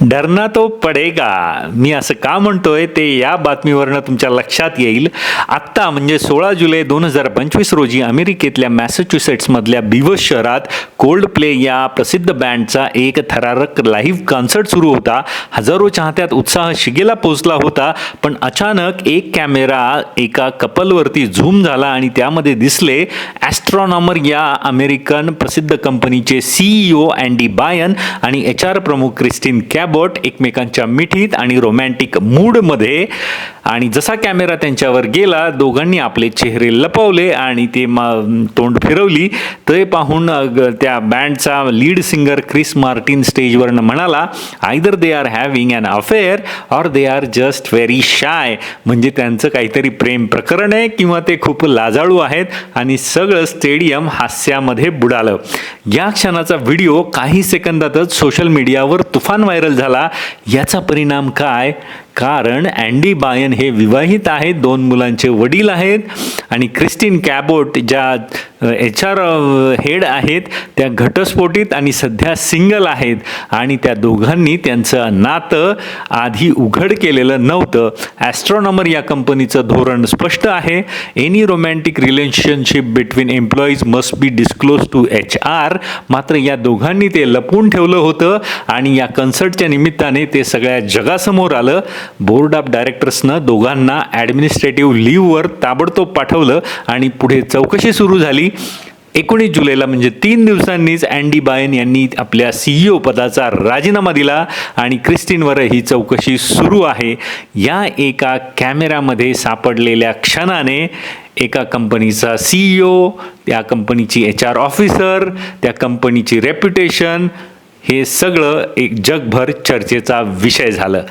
डरना तो पडेगा. मी असं का म्हणतोय ते या बातमीवरनं तुमच्या लक्षात येईल. आत्ता म्हणजे 16 जुलै 2025 रोजी अमेरिकेतल्या मॅसेच्युसेट्समधल्या बीवर्स शहरात कोल्ड प्ले या प्रसिद्ध बँडचा एक थरारक लाईव्ह कॉन्सर्ट सुरू होता. हजारो चाहत्यात उत्साह शिगेला पोहोचला होता. पण अचानक एक कॅमेरा एका कपलवरती झूम झाला आणि त्यामध्ये दिसले ॲस्ट्रॉनॉमर या अमेरिकन प्रसिद्ध कंपनीचे CEO अँडी बायन आणि HR प्रमुख क्रिस्टिन कॅबोट एकमेकांच्या मिठीत आणि रोमॅन्टिक मूडमध्ये. आणि जसा कॅमेरा त्यांच्यावर गेला दोघांनी आपले चेहरे लपवले आणि ते तोंड फिरवली. ते पाहून त्या बँडचा लीड सिंगर क्रिस मार्टिन स्टेजवरनं म्हणाला, either they are having an affair or they are just very shy. म्हणजे त्यांचं काहीतरी प्रेम प्रकरण आहे किंवा ते खूप लाजाळू आहेत. आणि सगळं स्टेडियम हास्यामध्ये बुडालं. या क्षणाचा व्हिडिओ काही सेकंदातच सोशल मीडियावर तुफान व्हायरल झाला. याचा परिणाम काय? कारण अँडी बायन हे विवाहित आहेत, 2 मुलांचे वडील आहेत. आणि क्रिस्टिन कॅबोट ज्या HR हेड आहेत त्या घटस्फोटीत आणि सध्या सिंगल आहेत. आणि त्या दोघांनी त्यांचं नातं आधी उघड केलेलं नव्हतं. ॲस्ट्रॉनॉमर या कंपनीचं धोरण स्पष्ट आहे. Any romantic relationship between employees must be disclose to HR. मात्र या दोघांनी ते लपवून ठेवलं होतं आणि या कन्सर्टच्या निमित्ताने ते सगळ्या जगासमोर आलं. बोर्ड ऑफ डायरेक्टर्सनं दोघांना ॲडमिनिस्ट्रेटिव्ह लीव्हवर ताबडतोब पाठवलं आणि पुढे चौकशी सुरू झाली. 19 जुलैला म्हणजे 3 दिवसांनीच अँडी बायन यांनी आपल्या CEO पदाचा राजीनामा दिला आणि क्रिस्टिनवर ही चौकशी सुरू आहे. या एका कॅमेऱ्यामध्ये सापडलेल्या क्षणाने एका कंपनीचा CEO, त्या कंपनीची HR ऑफिसर, त्या कंपनीची रेप्युटेशन हे सगळं एक जगभर चर्चेचा विषय झालं.